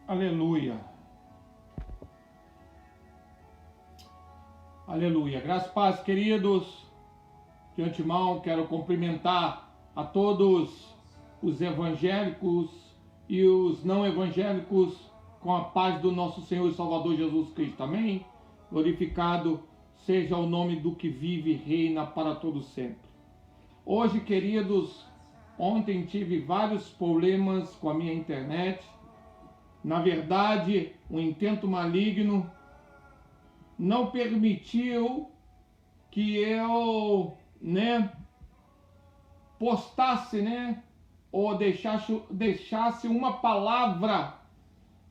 Aleluia. Aleluia. Graças e paz, queridos. De antemão, quero cumprimentar a todos os evangélicos e os não evangélicos com a paz do nosso Senhor e Salvador Jesus Cristo. Amém? Glorificado seja o nome do que vive e reina para todo sempre. Hoje, queridos, ontem tive vários problemas com a minha internet. Na verdade, um intento maligno não permitiu que eu, postasse, ou deixasse uma palavra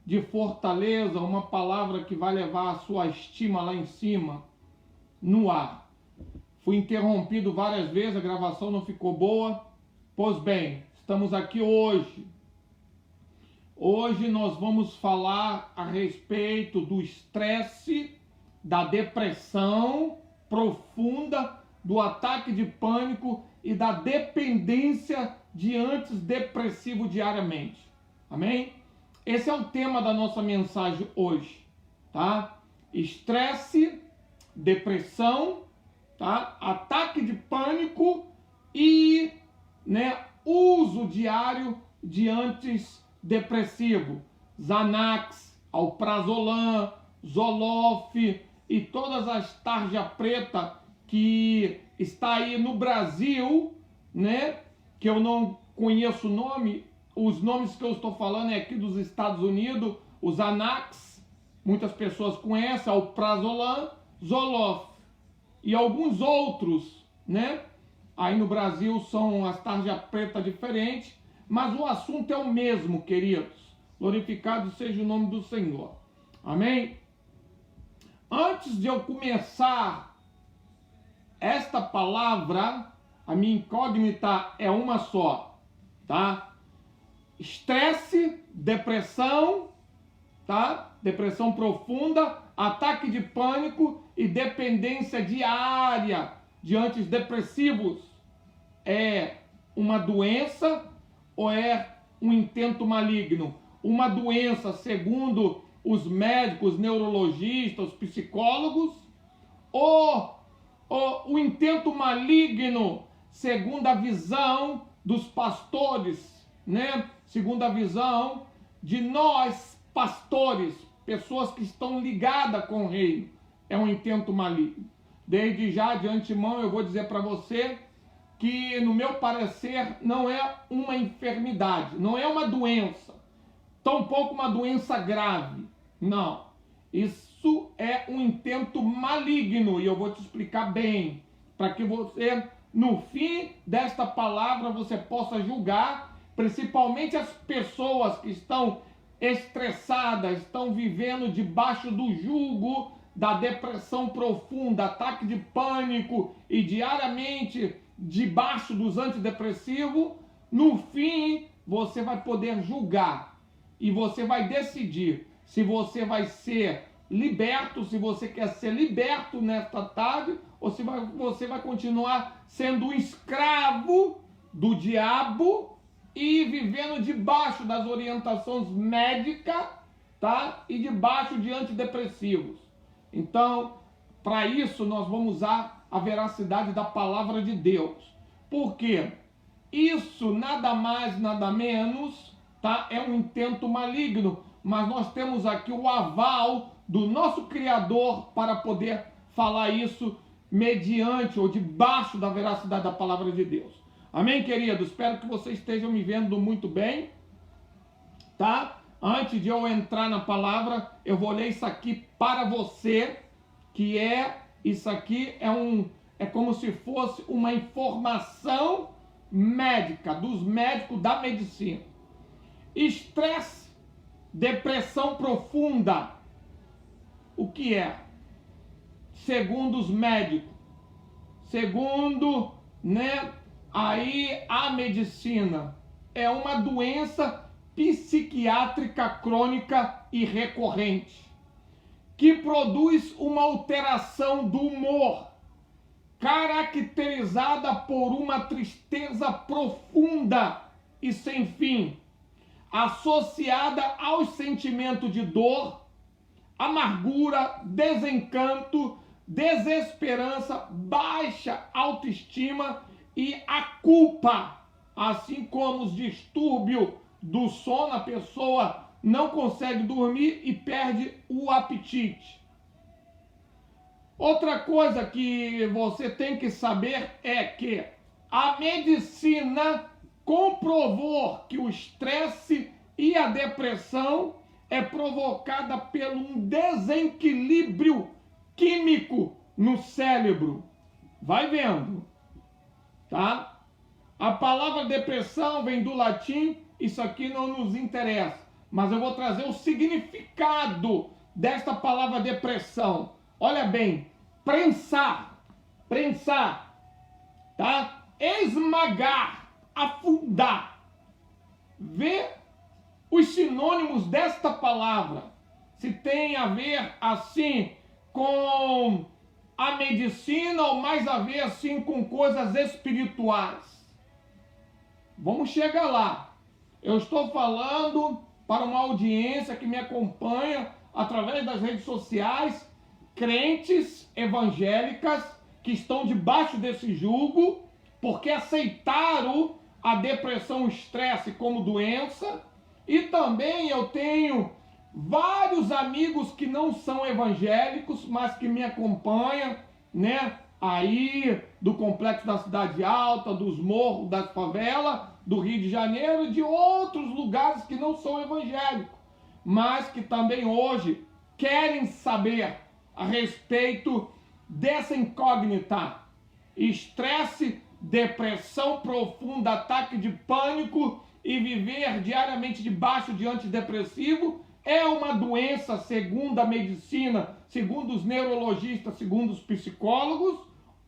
de fortaleza, uma palavra que vai levar a sua estima lá em cima, no ar. Fui interrompido várias vezes, a gravação não ficou boa. Pois bem, estamos aqui hoje. Hoje nós vamos falar a respeito do estresse, da depressão profunda, do ataque de pânico e da dependência de antidepressivo diariamente. Amém? Esse é o tema da nossa mensagem hoje, tá? Estresse, depressão, tá? Ataque de pânico e, uso diário de antidepressivo, Xanax, Alprazolam, Zoloft e todas as tarja preta que está aí no Brasil, que eu não conheço o nome. Os nomes que eu estou falando é aqui dos Estados Unidos, o Xanax, muitas pessoas conhecem, Alprazolam, Zoloft e alguns outros, Aí no Brasil são as tarja preta diferentes, mas o assunto é o mesmo, queridos. Glorificado seja o nome do Senhor. Amém? Antes de eu começar esta palavra, a minha incógnita é uma só, tá? Estresse, depressão, tá? Depressão profunda, ataque de pânico e dependência diária de antidepressivos. É uma doença ou é um intento maligno? Uma doença, segundo os médicos, neurologistas, os psicólogos, ou o intento maligno, segundo a visão dos pastores, segundo a visão de nós, pastores, pessoas que estão ligadas com o reino, é um intento maligno. Desde já, de antemão, eu vou dizer para você que, no meu parecer, não é uma enfermidade, não é uma doença, tampouco uma doença grave. Não, isso é um intento maligno e eu vou te explicar bem, para que você, no fim desta palavra, você possa julgar, principalmente as pessoas que estão estressadas, estão vivendo debaixo do jugo da depressão profunda, ataque de pânico e diariamente debaixo dos antidepressivos. No fim, você vai poder julgar e você vai decidir se você vai ser liberto, se você quer ser liberto nesta tarde, ou se você vai continuar sendo um escravo do diabo e vivendo debaixo das orientações médicas, tá? E debaixo de antidepressivos. Então, para isso, nós vamos usar a veracidade da palavra de Deus. Por quê? Isso, nada mais, nada menos, tá? É um intento maligno. Mas nós temos aqui o aval do nosso Criador para poder falar isso mediante ou debaixo da veracidade da palavra de Deus. Amém, querido? Espero que vocês estejam me vendo muito bem, tá? Antes de eu entrar na palavra, eu vou ler isso aqui para você, que isso aqui é como se fosse uma informação médica, dos médicos da medicina. Estresse, depressão profunda, o que é? Segundo os médicos, segundo, aí a medicina, é uma doença psiquiátrica crônica e recorrente, que produz uma alteração do humor, caracterizada por uma tristeza profunda e sem fim, associada aos sentimentos de dor, amargura, desencanto, desesperança, baixa autoestima e a culpa, assim como os distúrbios do sono, a pessoa não consegue dormir e perde o apetite. Outra coisa que você tem que saber é que a medicina comprovou que o estresse e a depressão é provocada por um desequilíbrio químico no cérebro. Vai vendo, tá? A palavra depressão vem do latim, isso aqui não nos interessa, mas eu vou trazer o significado desta palavra depressão. Olha bem, prensar, tá? Esmagar, afundar. Vê os sinônimos desta palavra, se tem a ver assim com a medicina ou mais a ver assim com coisas espirituais. Vamos chegar lá. Eu estou falando para uma audiência que me acompanha através das redes sociais, crentes evangélicas que estão debaixo desse jugo porque aceitaram a depressão, o estresse como doença. E também eu tenho vários amigos que não são evangélicos, mas que me acompanham, né? Aí do Complexo da Cidade Alta, dos morros, das favelas, do Rio de Janeiro e de outros lugares que não são evangélicos, mas que também hoje querem saber a respeito dessa incógnita. Estresse, depressão profunda, ataque de pânico e viver diariamente debaixo de antidepressivo é uma doença segundo a medicina, segundo os neurologistas, segundo os psicólogos,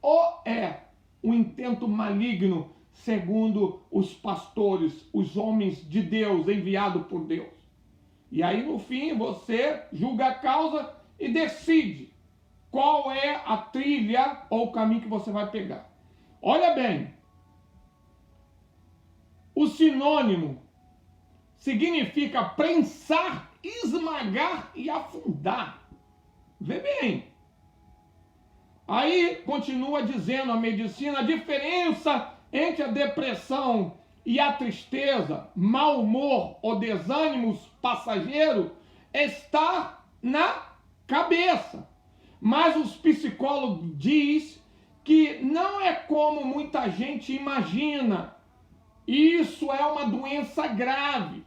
ou é um intento maligno segundo os pastores, os homens de Deus, enviados por Deus? E aí no fim você julga a causa e decide qual é a trilha ou o caminho que você vai pegar. Olha bem, o sinônimo significa prensar, esmagar e afundar. Vê bem. Aí continua dizendo a medicina, a diferença entre a depressão e a tristeza, mau humor ou desânimos passageiro está na cabeça. Mas os psicólogos dizem que não é como muita gente imagina. Isso é uma doença grave,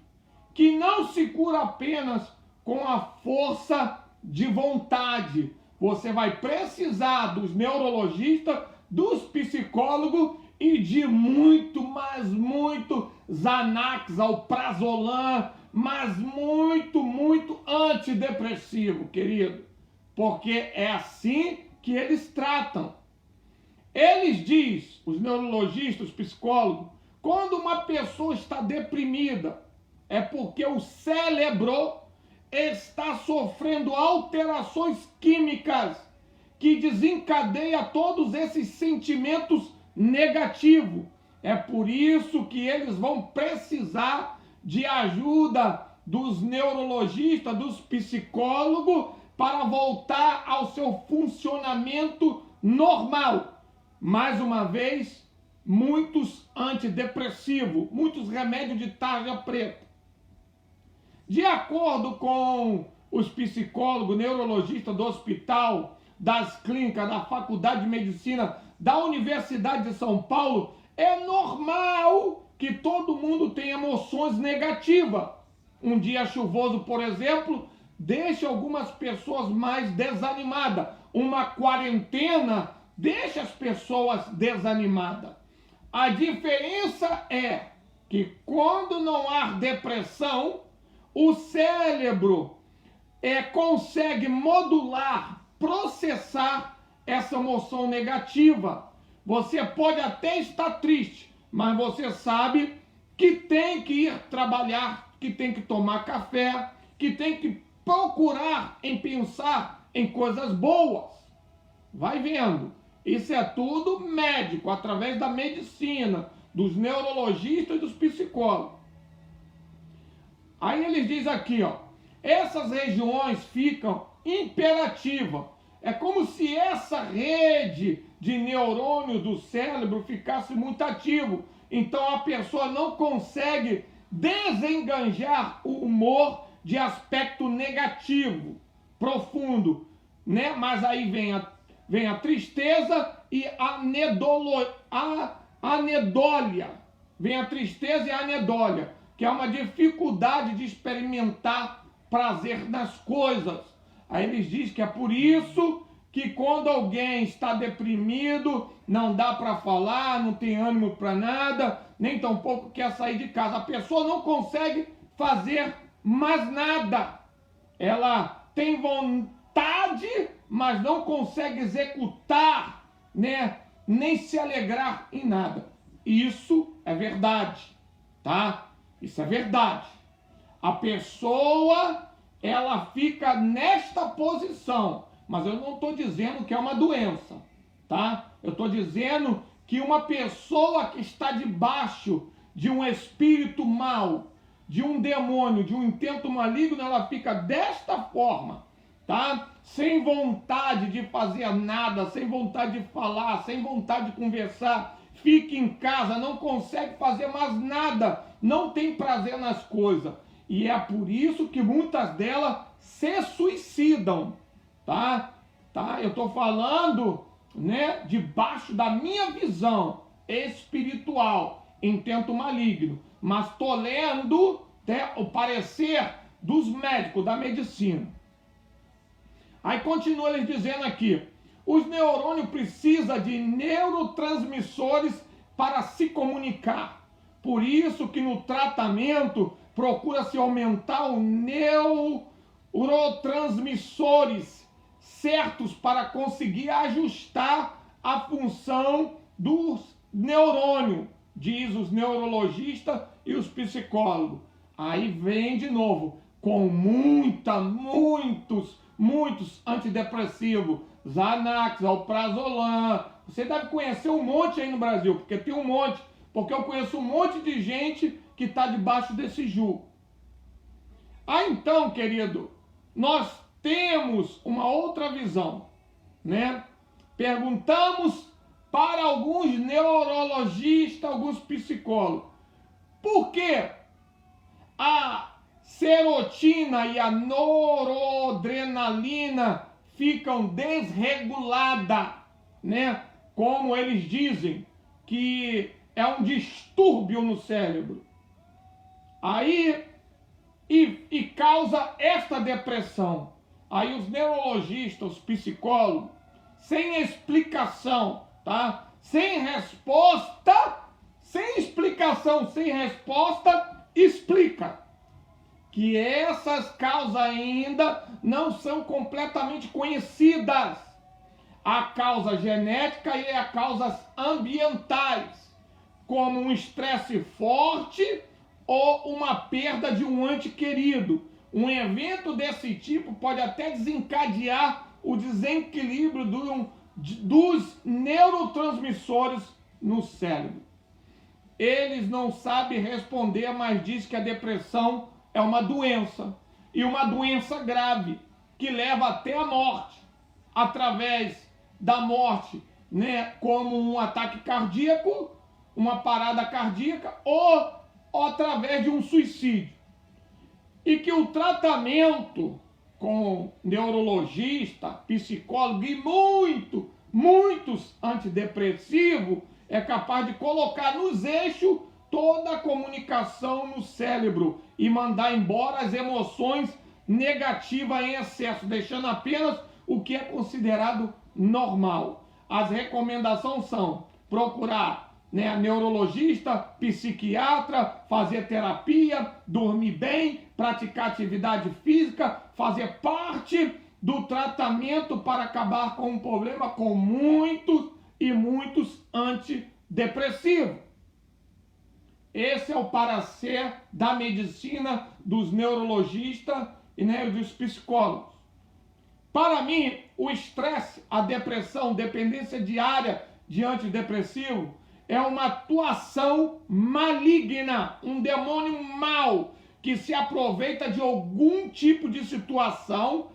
que não se cura apenas com a força de vontade. Você vai precisar dos neurologistas, dos psicólogos e de muito, mas muito Xanax, alprazolam, mas muito antidepressivo, querido. Porque é assim que eles tratam. Eles dizem, os neurologistas, os psicólogos, quando uma pessoa está deprimida, é porque o cérebro está sofrendo alterações químicas que desencadeia todos esses sentimentos negativos. É por isso que eles vão precisar de ajuda dos neurologistas, dos psicólogos, para voltar ao seu funcionamento normal. Mais uma vez, muitos antidepressivos, muitos remédios de tarja preta. De acordo com os psicólogos, neurologistas do hospital, das clínicas, da Faculdade de Medicina, da Universidade de São Paulo, é normal que todo mundo tenha emoções negativas. Um dia chuvoso, por exemplo, deixa algumas pessoas mais desanimadas. Uma quarentena deixa as pessoas desanimadas. A diferença é que quando não há depressão, o cérebro consegue modular, processar essa emoção negativa. Você pode até estar triste, mas você sabe que tem que ir trabalhar, que tem que tomar café, que tem que procurar em pensar em coisas boas. Vai vendo. Isso é tudo médico, através da medicina, dos neurologistas e dos psicólogos. Aí eles dizem aqui, ó, essas regiões ficam imperativas. É como se essa rede de neurônios do cérebro ficasse muito ativo. Então a pessoa não consegue desenganjar o humor de aspecto negativo, profundo, né? Mas aí vem a tristeza e a anedólia. Vem a tristeza e a anedólia, que é uma dificuldade de experimentar prazer nas coisas. Aí eles dizem que é por isso que quando alguém está deprimido, não dá para falar, não tem ânimo para nada, nem tampouco quer sair de casa. A pessoa não consegue fazer mais nada. Ela tem vontade, mas não consegue executar, né? Nem se alegrar em nada. Isso é verdade, tá? Isso é verdade. A pessoa, ela fica nesta posição, mas eu não estou dizendo que é uma doença, tá? Eu estou dizendo que uma pessoa que está debaixo de um espírito mau, de um demônio, de um intento maligno, ela fica desta forma, tá? Sem vontade de fazer nada, sem vontade de falar, sem vontade de conversar, fica em casa, não consegue fazer mais nada, não tem prazer nas coisas. E é por isso que muitas delas se suicidam, tá? Eu estou falando, né, debaixo da minha visão espiritual, intento maligno, mas estou lendo, né, o parecer dos médicos, da medicina. Aí continua eles dizendo aqui, os neurônios precisam de neurotransmissores para se comunicar. Por isso que no tratamento procura-se aumentar os neurotransmissores certos para conseguir ajustar a função dos neurônios, diz os neurologistas e os psicólogos. Aí vem de novo, com muitos antidepressivos, Xanax, Alprazolam. Você deve conhecer um monte aí no Brasil, porque tem um monte, porque eu conheço um monte de gente que está debaixo desse jugo. Ah, então, querido, nós temos uma outra visão, né? Perguntamos para alguns neurologistas, alguns psicólogos, por que a serotina e a noradrenalina ficam desreguladas, né? Como eles dizem, que é um distúrbio no cérebro. Aí, e causa esta depressão. Aí os neurologistas, os psicólogos, sem explicação, tá? Sem resposta, sem explicação, sem resposta, explica que essas causas ainda não são completamente conhecidas. Há causa genética e há causas ambientais, como um estresse forte ou uma perda de um ente querido. Um evento desse tipo pode até desencadear o desequilíbrio dos neurotransmissores no cérebro. Eles não sabem responder, mas diz que a depressão é uma doença, e uma doença grave, que leva até a morte, através da morte, né, como um ataque cardíaco, uma parada cardíaca, ou através de um suicídio. E que o tratamento com neurologista, psicólogo e muitos antidepressivos é capaz de colocar nos eixos toda a comunicação no cérebro e mandar embora as emoções negativas em excesso, deixando apenas o que é considerado normal. As recomendações são procurar, né, neurologista, psiquiatra, fazer terapia, dormir bem, praticar atividade física, fazer parte do tratamento para acabar com um problema com muitos antidepressivos. Esse é o parecer da medicina, dos neurologistas e, né, dos psicólogos. Para mim, o estresse, a depressão, dependência diária de antidepressivo é uma atuação maligna, um demônio mau que se aproveita de algum tipo de situação,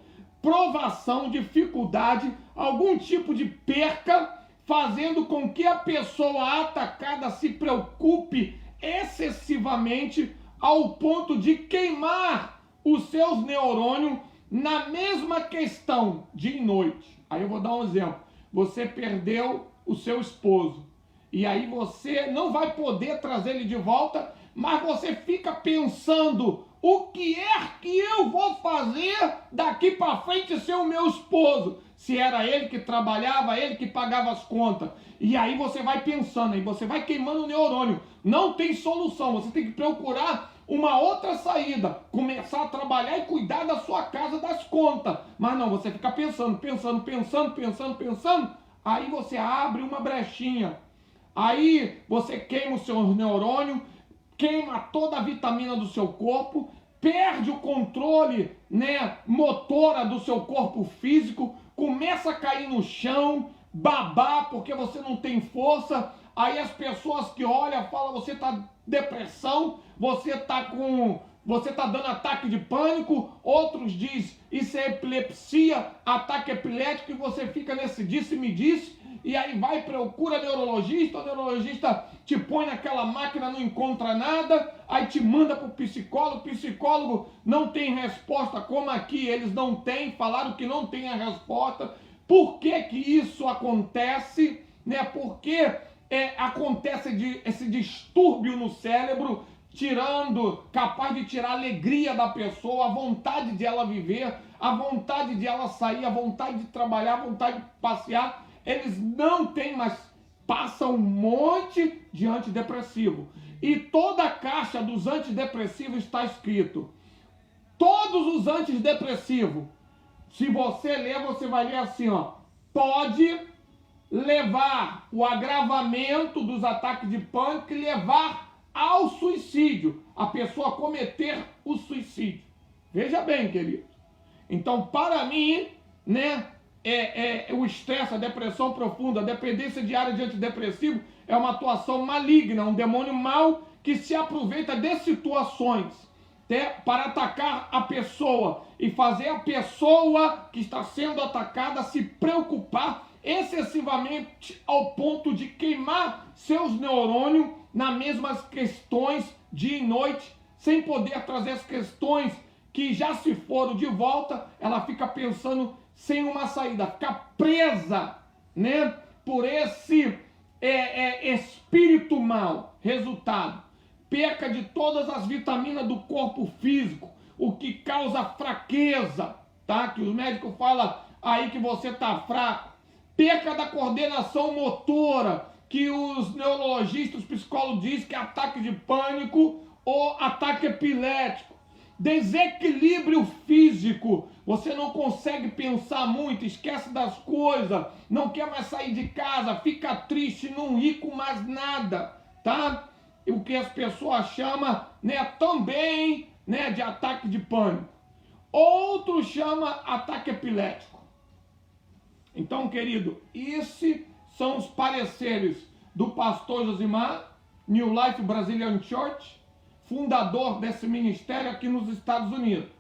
provação, dificuldade, algum tipo de perca, fazendo com que a pessoa atacada se preocupe excessivamente ao ponto de queimar os seus neurônios na mesma questão, dia e noite. Aí eu vou dar um exemplo. Você perdeu o seu esposo e aí você não vai poder trazer ele de volta, mas você fica pensando: o que é que eu vou fazer daqui para frente ser o meu esposo? Se era ele que trabalhava, ele que pagava as contas. E aí você vai pensando, aí você vai queimando o neurônio. Não tem solução, você tem que procurar uma outra saída, começar a trabalhar e cuidar da sua casa, das contas. Mas não, você fica pensando, aí você abre uma brechinha. Aí você queima o seu neurônio, queima toda a vitamina do seu corpo, perde o controle, motora do seu corpo físico, começa a cair no chão, babar porque você não tem força. Aí as pessoas que olham falam: você está com depressão, você está dando ataque de pânico. Outros dizem: isso é epilepsia, ataque epilético, e você fica nesse disse-me-disse. E aí vai, procura neurologista, o neurologista te põe naquela máquina, não encontra nada, aí te manda para o psicólogo não tem resposta, como aqui eles não têm, falaram que não tem a resposta. Por que que isso acontece? Por que acontece esse distúrbio no cérebro, capaz de tirar a alegria da pessoa, a vontade de ela viver, a vontade de ela sair, a vontade de trabalhar, a vontade de passear. Eles não têm, mas passam um monte de antidepressivo. E toda a caixa dos antidepressivos está escrito: todos os antidepressivos, se você ler, você vai ler assim, pode levar o agravamento dos ataques de pânico e levar ao suicídio, a pessoa cometer o suicídio. Veja bem, querido. Então, para mim, o estresse, a depressão profunda, a dependência diária de antidepressivo é uma atuação maligna, um demônio mau que se aproveita de situações para atacar a pessoa e fazer a pessoa que está sendo atacada se preocupar excessivamente ao ponto de queimar seus neurônios nas mesmas questões dia e noite, sem poder trazer as questões que já se foram de volta. Ela fica pensando sem uma saída, fica presa, por esse espírito mau. Resultado: perca de todas as vitaminas do corpo físico, o que causa fraqueza, tá? Que os médicos falam aí que você está fraco. Perca da coordenação motora, que os neurologistas, os psicólogos dizem que é ataque de pânico ou ataque epilético. Desequilíbrio físico, você não consegue pensar muito, esquece das coisas, não quer mais sair de casa, fica triste, não ri com mais nada, tá? O que as pessoas chamam, também, de ataque de pânico. Outro chama ataque epilético. Então, querido, esses são os pareceres do pastor Josimar, New Life Brazilian Church, fundador desse ministério aqui nos Estados Unidos.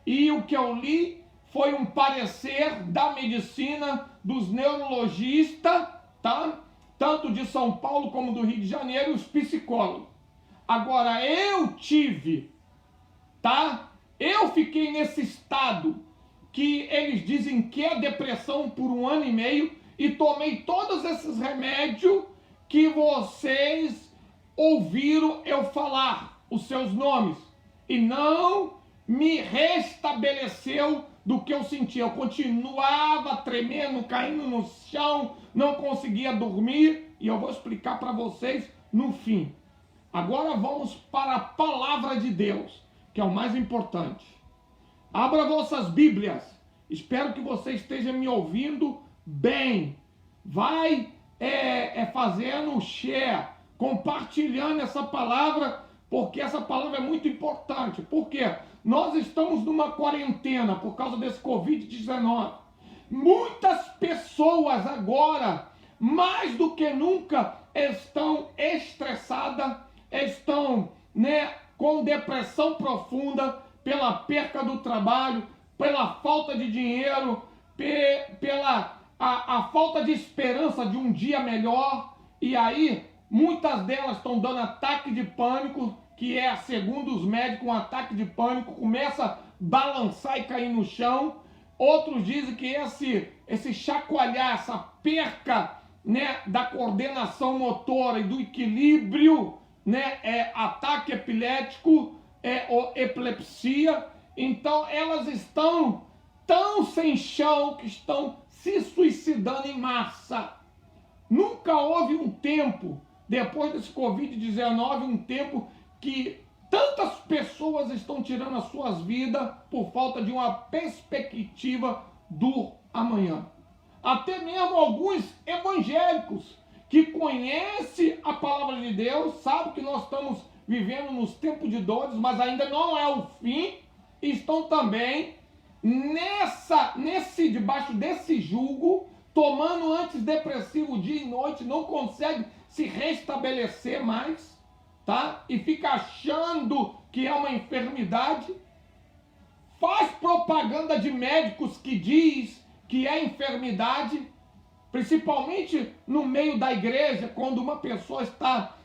E o que eu li foi um parecer da medicina dos neurologistas, tá? Tanto de São Paulo como do Rio de Janeiro, os psicólogos. Agora, eu fiquei nesse estado que eles dizem que é depressão por 1 ano e meio e tomei todos esses remédios que vocês ouviram eu falar, os seus nomes, e não me restabeleceu do que eu sentia. Eu continuava tremendo, caindo no chão, não conseguia dormir, e eu vou explicar para vocês no fim. Agora vamos para a palavra de Deus, que é o mais importante. Abra vossas Bíblias. Espero que você esteja me ouvindo bem. Vai fazendo share, compartilhando essa palavra, porque essa palavra é muito importante. Por quê? Nós estamos numa quarentena por causa desse Covid-19. Muitas pessoas agora, mais do que nunca, estão estressadas, estão com depressão profunda, pela perca do trabalho, pela falta de dinheiro, pela a falta de esperança de um dia melhor. E aí, muitas delas estão dando ataque de pânico, que é, segundo os médicos, um ataque de pânico, começa a balançar e cair no chão. Outros dizem que esse chacoalhar, essa perca, né, da coordenação motora e do equilíbrio, né, é ataque epilético, ou epilepsia. Então elas estão tão sem chão que estão se suicidando em massa. Nunca houve um tempo, depois desse Covid-19, um tempo que tantas pessoas estão tirando as suas vidas por falta de uma perspectiva do amanhã. Até mesmo alguns evangélicos que conhecem a palavra de Deus, sabem que nós estamos vivendo nos tempos de dores, mas ainda não é o fim, estão também debaixo desse jugo, tomando antidepressivo dia e noite, não consegue se restabelecer mais, tá? E fica achando que é uma enfermidade, faz propaganda de médicos que diz que é enfermidade, principalmente no meio da igreja, quando uma pessoa está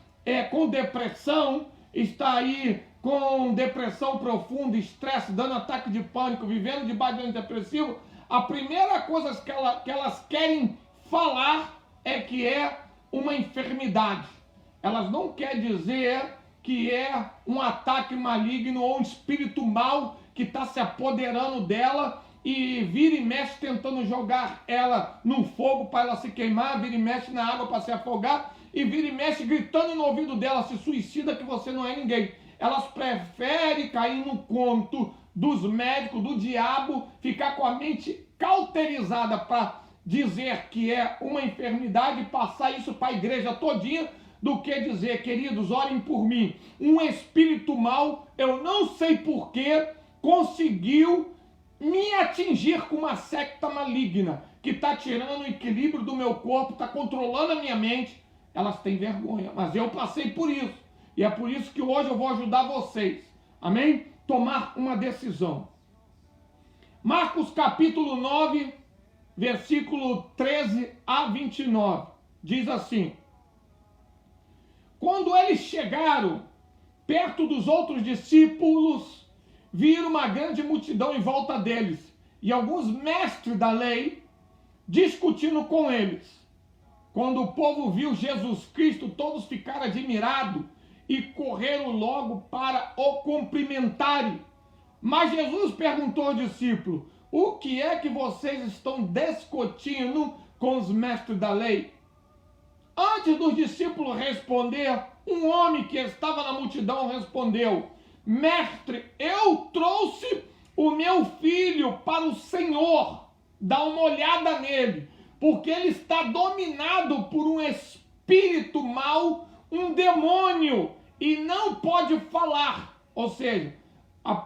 com depressão, está aí com depressão profunda, estresse, dando ataque de pânico, vivendo debaixo de antidepressivo, a primeira coisa que elas querem falar é que é uma enfermidade. Elas não querem dizer que é um ataque maligno ou um espírito mau que está se apoderando dela e vira e mexe tentando jogar ela no fogo para ela se queimar, vira e mexe na água para se afogar e vira e mexe gritando no ouvido dela, se suicida que você não é ninguém. Elas preferem cair no conto dos médicos, do diabo, ficar com a mente cauterizada para dizer que é uma enfermidade e passar isso para a igreja todinha, do que dizer, queridos, orem por mim. Um espírito mau, eu não sei porquê, conseguiu me atingir com uma secta maligna, que está tirando o equilíbrio do meu corpo, está controlando a minha mente. Elas têm vergonha, mas eu passei por isso. E é por isso que hoje eu vou ajudar vocês, amém? Tomar uma decisão. Marcos capítulo 9, versículo 13 a 29, diz assim: quando eles chegaram perto dos outros discípulos, viram uma grande multidão em volta deles e alguns mestres da lei discutindo com eles. Quando o povo viu Jesus Cristo, todos ficaram admirados e correram logo para o cumprimentarem. Mas Jesus perguntou aos discípulos: o que é que vocês estão discutindo com os mestres da lei? Antes dos discípulos responder, um homem que estava na multidão respondeu: mestre, eu trouxe o meu filho para o Senhor, dá uma olhada nele, porque ele está dominado por um espírito mau, um demônio, e não pode falar. Ou seja,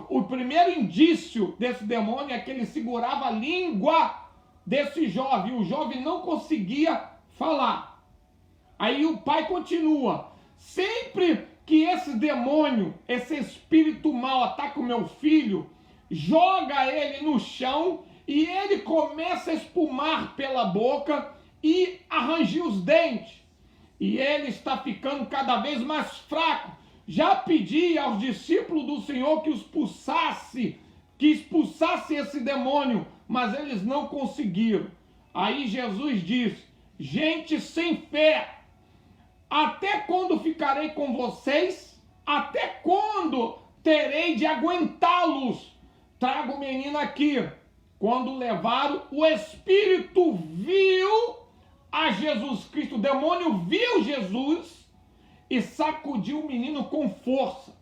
o primeiro indício desse demônio é que ele segurava a língua desse jovem, o jovem não conseguia falar. Aí o pai continua: sempre que esse demônio, esse espírito mau ataca o meu filho, joga ele no chão e ele começa a espumar pela boca e arranjar os dentes. E ele está ficando cada vez mais fraco. Já pedi aos discípulos do Senhor que expulsasse esse demônio, mas eles não conseguiram. Aí Jesus diz: gente sem fé, até quando ficarei com vocês? Até quando terei de aguentá-los? Traga o menino aqui. Quando levaram, o Espírito viu a Jesus Cristo, o demônio viu Jesus e sacudiu o menino com força.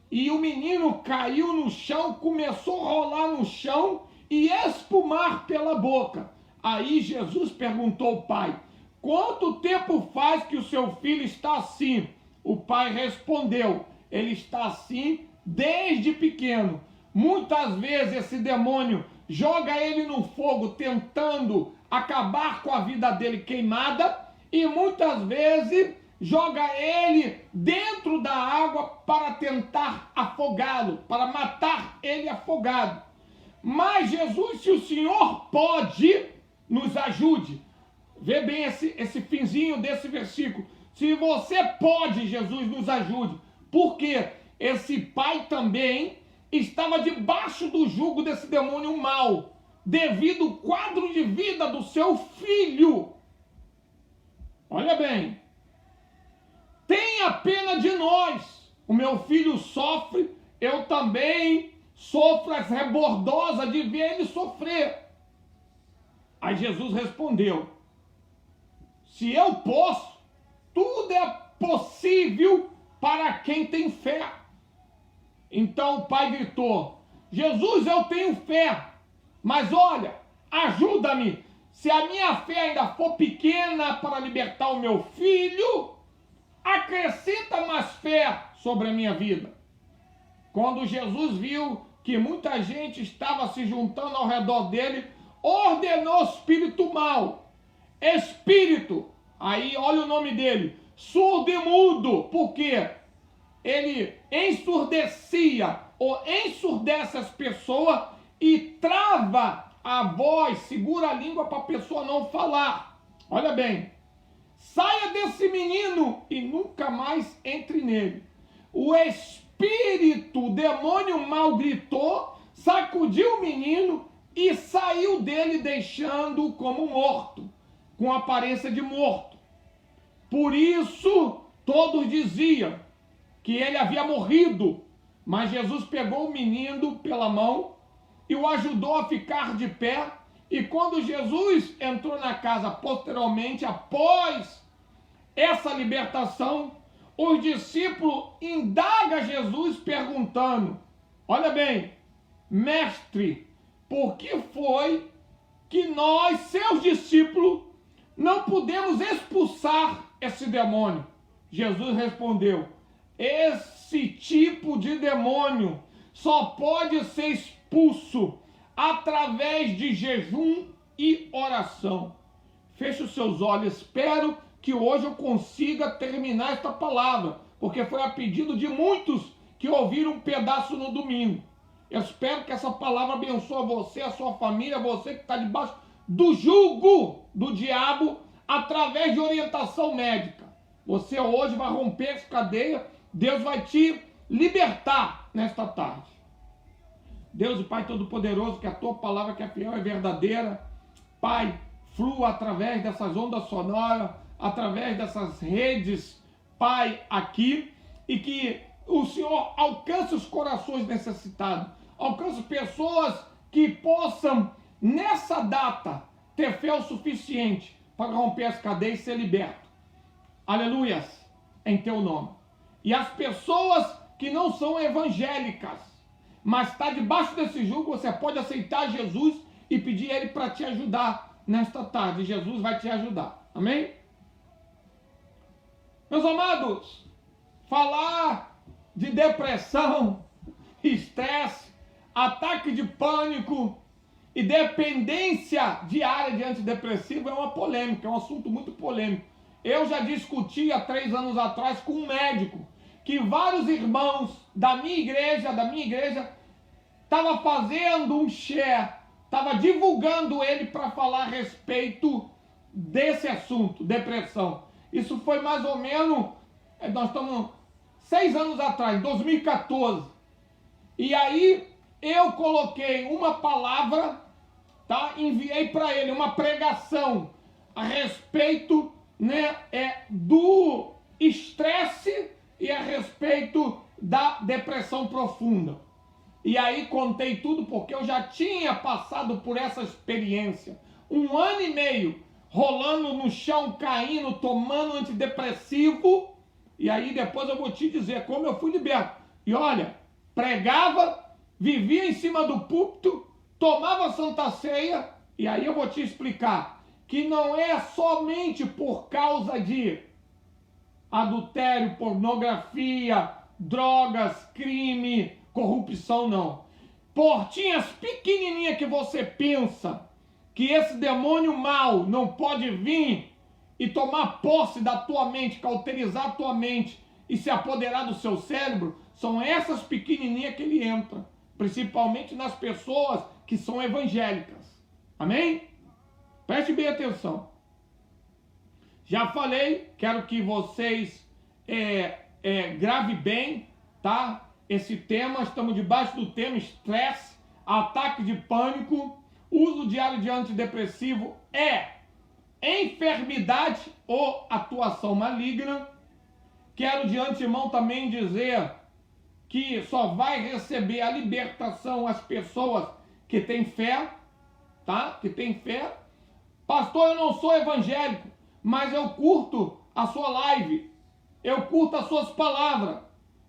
E o menino caiu no chão, começou a rolar no chão e espumar pela boca. Aí Jesus perguntou ao pai: quanto tempo faz que o seu filho está assim? O pai respondeu: ele está assim desde pequeno. Muitas vezes esse demônio joga ele no fogo tentando acabar com a vida dele queimada, e muitas vezes joga ele dentro da água para tentar afogá-lo, para matar ele afogado. Mas Jesus, se o Senhor pode, nos ajude. Vê bem esse finzinho desse versículo. Se você pode, Jesus, nos ajude. Porque esse pai também estava debaixo do jugo desse demônio mau, devido ao quadro de vida do seu filho. Olha bem. Tenha pena de nós. O meu filho sofre, eu também sofro as rebordosas de ver ele sofrer. Aí Jesus respondeu: se eu posso, tudo é possível para quem tem fé. Então o pai gritou: Jesus, eu tenho fé, mas olha, ajuda-me. Se a minha fé ainda for pequena para libertar o meu filho, acrescenta mais fé sobre a minha vida. Quando Jesus viu que muita gente estava se juntando ao redor dele, ordenou ao espírito mau: espírito, aí olha o nome dele, surdo e mudo, porque ele ensurdecia ou ensurdece as pessoas e trava a voz, segura a língua para a pessoa não falar. Olha bem, saia desse menino e nunca mais entre nele. O espírito, o demônio mau gritou, sacudiu o menino e saiu dele, deixando-o como morto, com aparência de morto. Por isso todos diziam que ele havia morrido, mas Jesus pegou o menino pela mão e o ajudou a ficar de pé. E quando Jesus entrou na casa posteriormente, após essa libertação, os discípulos indagam Jesus perguntando: olha bem, mestre, por que foi que nós, seus discípulos, não pudemos expulsar esse demônio? Jesus respondeu: esse tipo de demônio só pode ser expulso através de jejum e oração. Feche os seus olhos, espero que hoje eu consiga terminar esta palavra, porque foi a pedido de muitos que ouviram um pedaço no domingo. Eu espero que essa palavra abençoe você, a sua família, você que está debaixo do jugo do diabo, através de orientação médica. Você hoje vai romper essa cadeia, Deus vai te libertar nesta tarde. Deus e Pai Todo-Poderoso, que a tua palavra que é fiel e verdadeira, Pai, flua através dessas ondas sonoras, através dessas redes, Pai, aqui, e que o Senhor alcance os corações necessitados, alcance pessoas que possam, nessa data, ter fé o suficiente para romper as cadeias e ser liberto. Aleluias, em teu nome. E as pessoas que não são evangélicas, mas está debaixo desse jugo, você pode aceitar Jesus e pedir a Ele para te ajudar nesta tarde. Jesus vai te ajudar. Amém? Meus amados, falar de depressão, estresse, ataque de pânico e dependência diária de antidepressivo é uma polêmica, é um assunto muito polêmico. Eu já discuti há 3 anos atrás com um médico que vários irmãos da minha igreja, estavam fazendo um share, estava divulgando ele para falar a respeito desse assunto, depressão. Isso foi mais ou menos, nós estamos 6 anos atrás, 2014. E aí eu coloquei uma palavra, tá? Enviei para ele uma pregação a respeito, né, do estresse e a respeito da depressão profunda. E aí contei tudo porque eu já tinha passado por essa experiência. 1 ano e meio rolando no chão, caindo, tomando antidepressivo. E aí depois eu vou te dizer como eu fui liberto. E olha, pregava, vivia em cima do púlpito, tomava Santa Ceia. E aí eu vou te explicar que não é somente por causa de adultério, pornografia, drogas, crime, corrupção, não. Portinhas pequenininhas que você pensa que esse demônio mau não pode vir e tomar posse da tua mente, cauterizar a tua mente e se apoderar do seu cérebro, são essas pequenininhas que ele entra, principalmente nas pessoas que são evangélicas. Amém? Preste bem atenção. Já falei, quero que vocês gravem bem, tá? Esse tema, estamos debaixo do tema estresse, ataque de pânico, uso diário de antidepressivo é enfermidade ou atuação maligna. Quero de antemão também dizer que só vai receber a libertação as pessoas que têm fé, tá? Que têm fé. Pastor, eu não sou evangélico, mas eu curto a sua live, eu curto as suas palavras,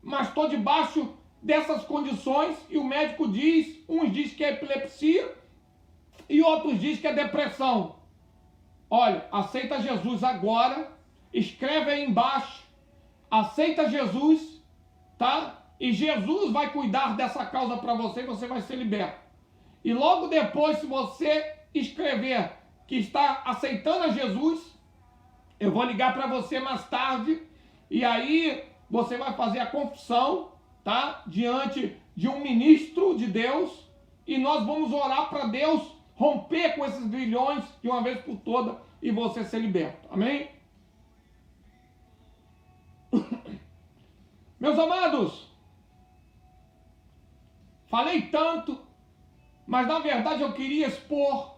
mas estou debaixo dessas condições e o médico diz, uns diz que é epilepsia e outros diz que é depressão. Olha, aceita Jesus agora, escreve aí embaixo, aceita Jesus, tá? E Jesus vai cuidar dessa causa para você e você vai ser liberto. E logo depois, se você escrever que está aceitando a Jesus, eu vou ligar para você mais tarde e aí você vai fazer a confissão, tá? Diante de um ministro de Deus e nós vamos orar para Deus romper com esses grilhões de uma vez por toda e você ser liberto. Amém? Meus amados, falei tanto, mas na verdade eu queria expor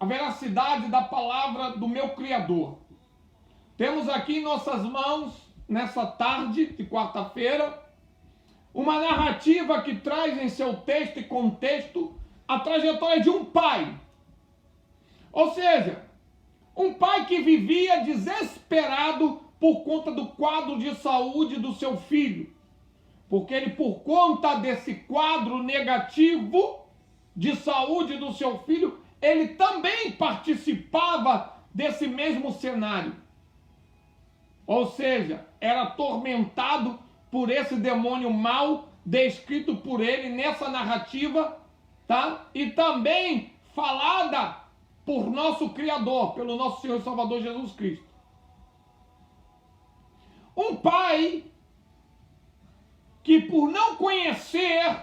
a veracidade da palavra do meu Criador. Temos aqui em nossas mãos, nessa tarde de quarta-feira, uma narrativa que traz em seu texto e contexto a trajetória de um pai. Ou seja, um pai que vivia desesperado por conta do quadro de saúde do seu filho. Porque ele, por conta desse quadro negativo de saúde do seu filho, ele também participava desse mesmo cenário. Ou seja, era atormentado por esse demônio mau descrito por ele nessa narrativa, tá? E também falada por nosso Criador, pelo nosso Senhor e Salvador Jesus Cristo. Um pai que, por não conhecer,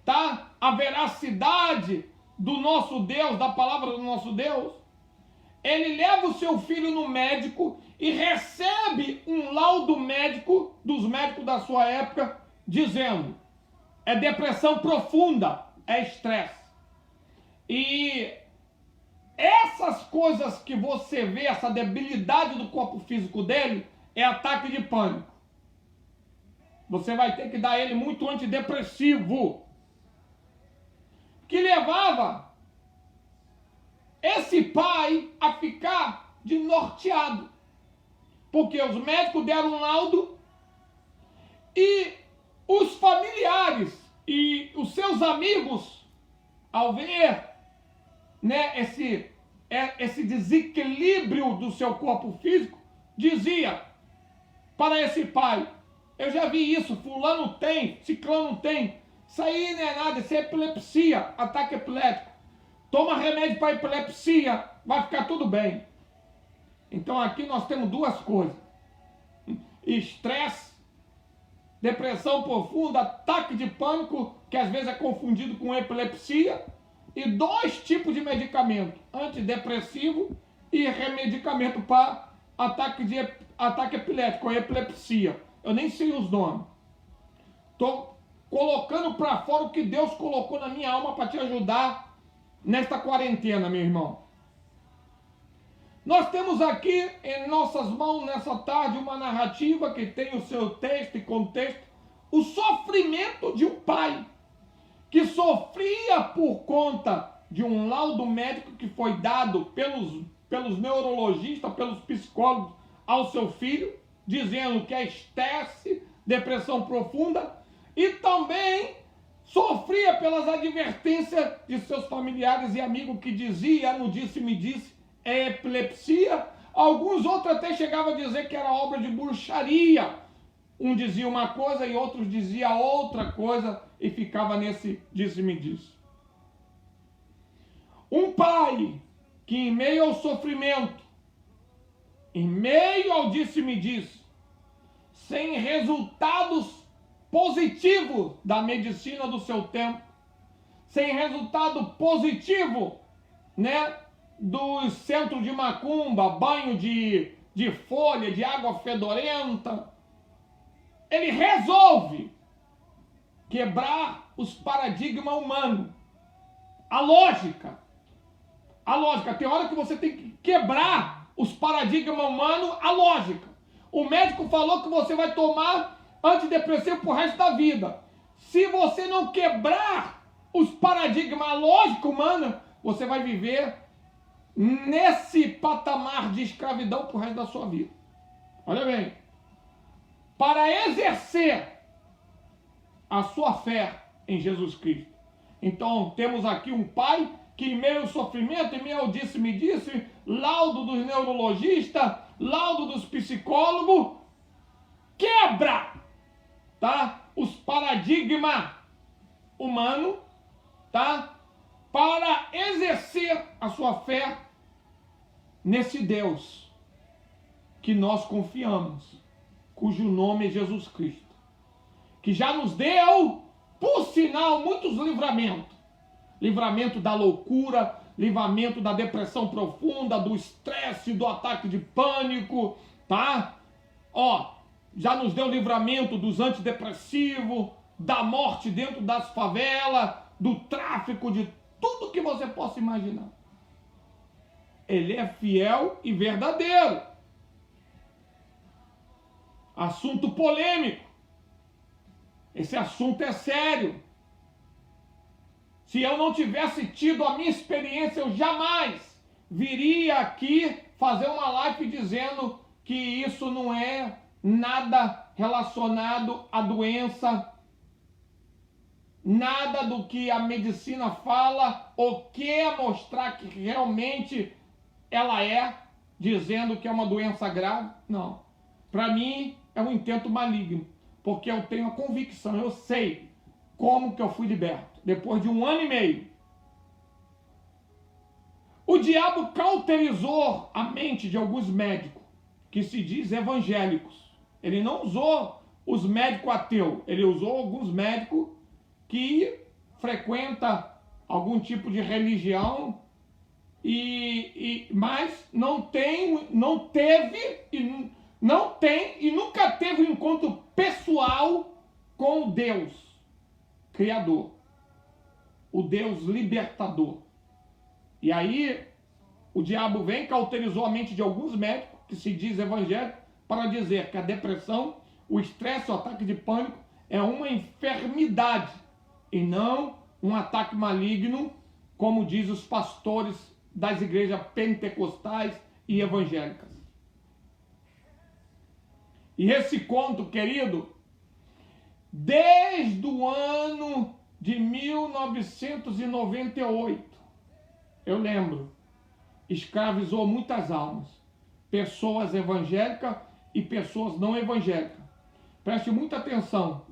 tá, a veracidade do nosso Deus, da palavra do nosso Deus, ele leva o seu filho no médico e recebe um laudo médico, dos médicos da sua época, dizendo: é depressão profunda, é estresse. E essas coisas que você vê, essa debilidade do corpo físico dele, é ataque de pânico. Você vai ter que dar a ele muito antidepressivo, que levava esse pai a ficar desnorteado, porque os médicos deram um laudo e os familiares e os seus amigos, ao ver, né, esse desequilíbrio do seu corpo físico, dizia para esse pai: eu já vi isso, fulano tem, ciclano tem, isso aí não é nada, isso é epilepsia, ataque epilético, toma remédio para epilepsia, vai ficar tudo bem. Então aqui nós temos duas coisas: estresse, depressão profunda, ataque de pânico, que às vezes é confundido com epilepsia, e dois tipos de medicamento: antidepressivo e remedicamento para ataque epilético, ou epilepsia. Eu nem sei os nomes. Estou colocando para fora o que Deus colocou na minha alma para te ajudar nesta quarentena, meu irmão. Nós temos aqui em nossas mãos, nessa tarde, uma narrativa que tem o seu texto e contexto, o sofrimento de um pai que sofria por conta de um laudo médico que foi dado pelos neurologistas, pelos psicólogos ao seu filho, dizendo que é estresse, depressão profunda, e também sofria pelas advertências de seus familiares e amigos que dizia, não disse, me disse, é epilepsia. Alguns outros até chegavam a dizer que era obra de bruxaria. Um dizia uma coisa e outros dizia outra coisa e ficava nesse disse-me disse. Um pai que, em meio ao sofrimento, em meio ao disse-me-disse, sem resultados positivos da medicina do seu tempo, sem resultado positivo, né, dos centros de macumba, banho de folha, de água fedorenta, ele resolve quebrar os paradigmas humanos. A lógica. Tem hora que você tem que quebrar os paradigmas humanos, a lógica. O médico falou que você vai tomar antidepressivo pro resto da vida. Se você não quebrar os paradigmas, a lógica humana, você vai viver nesse patamar de escravidão pro resto da sua vida. Olha bem. Para exercer a sua fé em Jesus Cristo. Então, temos aqui um pai que, em meio ao sofrimento, em meio ao disse-me-disse, laudo dos neurologistas, laudo dos psicólogos, quebra, tá, os paradigmas humanos, tá, para exercer a sua fé nesse Deus que nós confiamos, cujo nome é Jesus Cristo, que já nos deu, por sinal, muitos livramentos. Livramento da loucura, livramento da depressão profunda, do estresse, do ataque de pânico, tá? Ó, já nos deu livramento dos antidepressivos, da morte dentro das favelas, do tráfico, de tudo que você possa imaginar. Ele é fiel e verdadeiro. Assunto polêmico. Esse assunto é sério. Se eu não tivesse tido a minha experiência, eu jamais viria aqui fazer uma live dizendo que isso não é nada relacionado à doença, nada do que a medicina fala ou quer mostrar que realmente ela é, dizendo que é uma doença grave. Não. Para mim é um intento maligno, porque eu tenho a convicção, eu sei como que eu fui liberto. Depois de 1 ano e meio. O diabo cauterizou a mente de alguns médicos, que se diz evangélicos. Ele não usou os médicos ateus, ele usou alguns médicos que frequentam algum tipo de religião, mas não teve e nunca teve um encontro pessoal com Deus Criador, o Deus libertador. E aí o diabo vem, cauterizou a mente de alguns médicos que se diz evangélicos para dizer que a depressão, o estresse, o ataque de pânico é uma enfermidade e não um ataque maligno, como diz os pastores das igrejas pentecostais e evangélicas. E esse conto, querido, desde o ano de 1998, eu lembro, escravizou muitas almas, pessoas evangélicas e pessoas não evangélicas. Preste muita atenção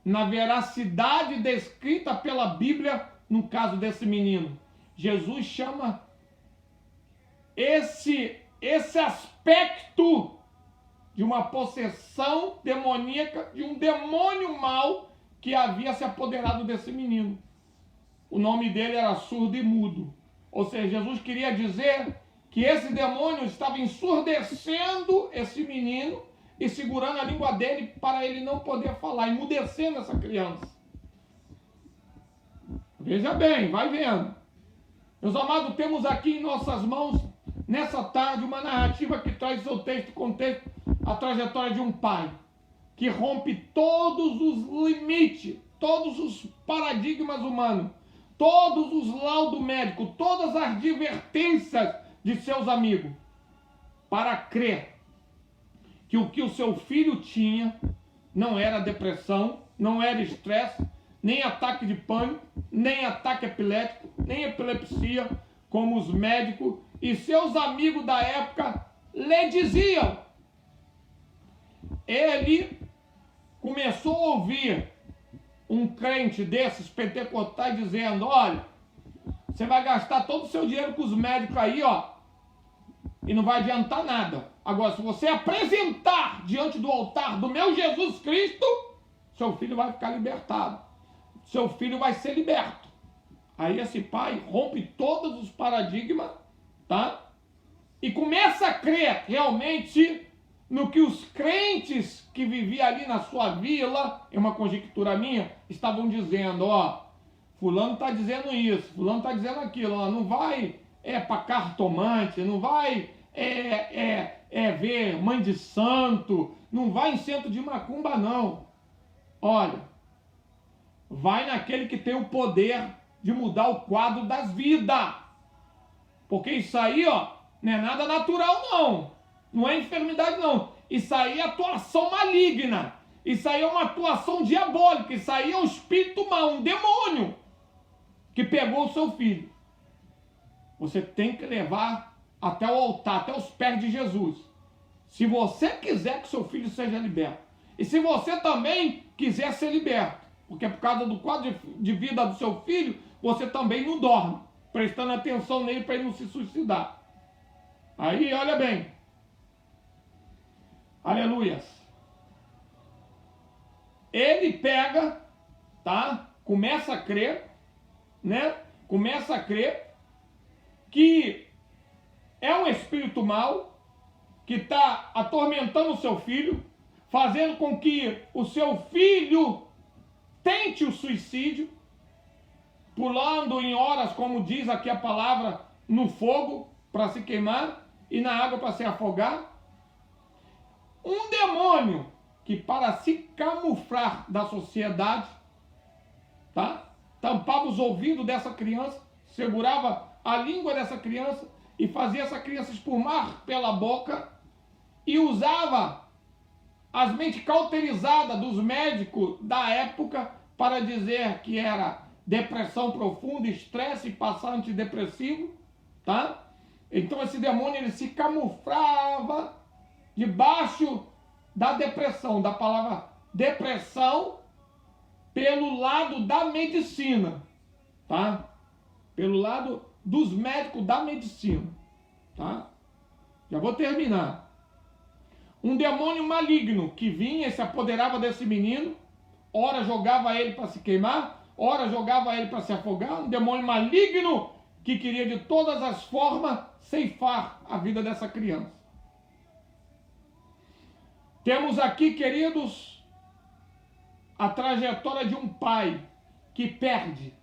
na veracidade descrita pela Bíblia no caso desse menino. Jesus chama esse aspecto de uma possessão demoníaca, de um demônio mau que havia se apoderado desse menino. O nome dele era surdo e mudo. Ou seja, Jesus queria dizer que esse demônio estava ensurdecendo esse menino e segurando a língua dele para ele não poder falar, emudecendo essa criança. Veja bem, vai vendo. Meus amados, temos aqui em nossas mãos, nessa tarde, uma narrativa que traz seu texto, contexto, a trajetória de um pai que rompe todos os limites, todos os paradigmas humanos, todos os laudos médicos, todas as advertências de seus amigos, para crer que o que o seu filho tinha não era depressão, não era estresse, nem ataque de pânico, nem ataque epilético, nem epilepsia, como os médicos e seus amigos da época lhe diziam. Ele começou a ouvir um crente desses pentecostais dizendo: olha, você vai gastar todo o seu dinheiro com os médicos aí, ó, e não vai adiantar nada. Agora, se você apresentar diante do altar do meu Jesus Cristo, seu filho vai ficar libertado. Seu filho vai ser liberto. Aí esse pai rompe todos os paradigmas, tá? E começa a crer realmente no que os crentes que viviam ali na sua vila, é uma conjectura minha, estavam dizendo, ó, fulano está dizendo isso, fulano está dizendo aquilo, ó, não vai para cartomante, não vai ver mãe de santo, não vai em centro de macumba, não. Olha, vai naquele que tem o poder de mudar o quadro das vidas. Porque isso aí, ó, não é nada natural, não. Não é enfermidade, não. Isso aí é atuação maligna. Isso aí é uma atuação diabólica. Isso aí é um espírito mau, um demônio que pegou o seu filho. Você tem que levar até o altar, até os pés de Jesus. Se você quiser que seu filho seja liberto. E se você também quiser ser liberto. Porque por causa do quadro de vida do seu filho, você também não dorme. Prestando atenção nele para ele não se suicidar. Aí, olha bem. Aleluias. Ele pega, tá? Começa a crer, né? Começa a crer que é um espírito mau que está atormentando o seu filho, fazendo com que o seu filho tente o suicídio, pulando em horas, como diz aqui a palavra, no fogo para se queimar e na água para se afogar. Um demônio que, para se camuflar da sociedade, tá? Tampava os ouvidos dessa criança, segurava a língua dessa criança e fazia essa criança espumar pela boca e usava as mentes cauterizadas dos médicos da época para dizer que era depressão profunda, estresse e passar antidepressivo, tá? Então esse demônio ele se camuflava debaixo da depressão, da palavra depressão, pelo lado da medicina, tá? Pelo lado dos médicos da medicina, tá? Já vou terminar. Um demônio maligno que vinha e se apoderava desse menino, ora jogava ele para se queimar, ora jogava ele para se afogar, um demônio maligno que queria de todas as formas ceifar a vida dessa criança. Temos aqui, queridos, a trajetória de um pai que perde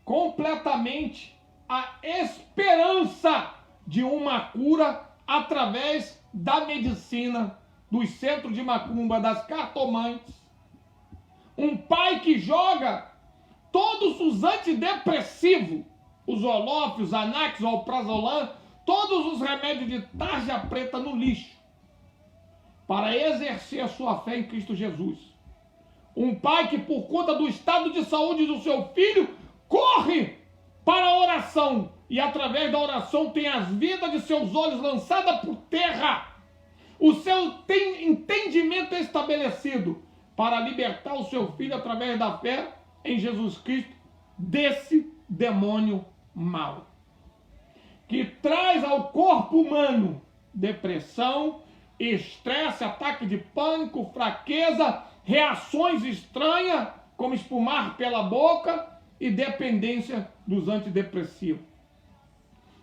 completamente a esperança de uma cura através da medicina, dos centros de macumba, das cartomantes. Um pai que joga todos os antidepressivos, os Zoloft, os Anax, o Alprazolam, todos os remédios de tarja preta no lixo, para exercer a sua fé em Cristo Jesus. Um pai que, por conta do estado de saúde do seu filho, corre para a oração e, através da oração, tem as vidas de seus olhos lançadas por terra, o seu entendimento estabelecido para libertar o seu filho através da fé em Jesus Cristo desse demônio mau, que traz ao corpo humano depressão, estresse, ataque de pânico, fraqueza, reações estranhas, como espumar pela boca e dependência dos antidepressivos.